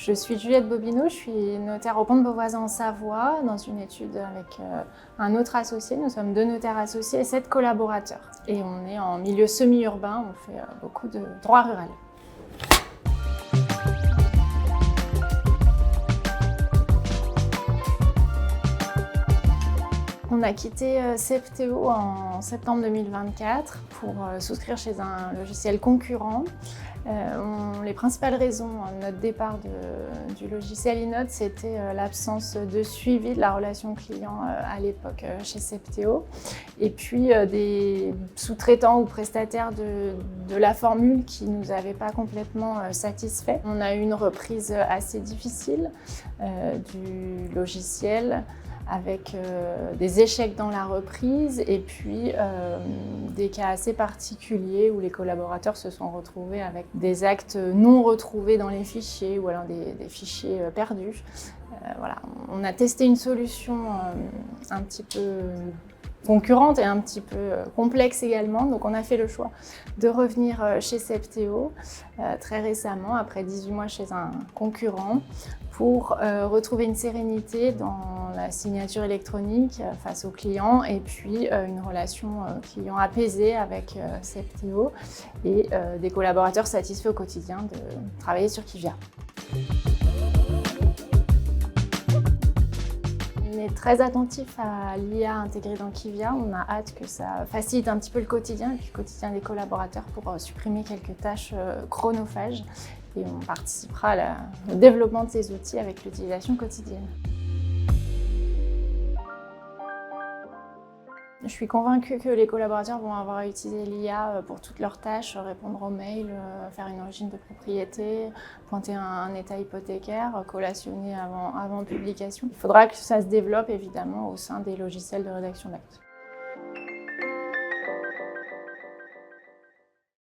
Je suis Juliette Bobineau, je suis notaire au Pont de Beauvoisin en Savoie, dans une étude avec un autre associé. Nous sommes 2 notaires associés et 7 collaborateurs. Et on est en milieu semi-urbain, on fait beaucoup de droit rural. On a quitté Septéo en septembre 2024 pour souscrire chez un logiciel concurrent. Les principales raisons de notre départ du logiciel Inode, c'était l'absence de suivi de la relation client à l'époque chez Septéo, et puis des sous-traitants ou prestataires de la formule qui ne nous avaient pas complètement satisfaits. On a eu une reprise assez difficile du logiciel, avec des échecs dans la reprise et puis des cas assez particuliers où les collaborateurs se sont retrouvés avec des actes non retrouvés dans les fichiers ou alors des fichiers perdus. Voilà. On a testé une solution un petit peu concurrente et un petit peu complexe également, donc on a fait le choix de revenir chez Septéo très récemment, après 18 mois chez un concurrent, pour retrouver une sérénité dans la signature électronique face aux clients et puis une relation client apaisée avec Septéo et des collaborateurs satisfaits au quotidien de travailler sur Kivia. On est très attentif à l'IA intégrée dans Kivia. On a hâte que ça facilite un petit peu le quotidien et puis le quotidien des collaborateurs pour supprimer quelques tâches chronophages. Et on participera au développement de ces outils avec l'utilisation quotidienne. Je suis convaincue que les collaborateurs vont avoir à utiliser l'IA pour toutes leurs tâches, répondre aux mails, faire une origine de propriété, pointer un état hypothécaire, collationner avant publication. Il faudra que ça se développe évidemment au sein des logiciels de rédaction d'actes.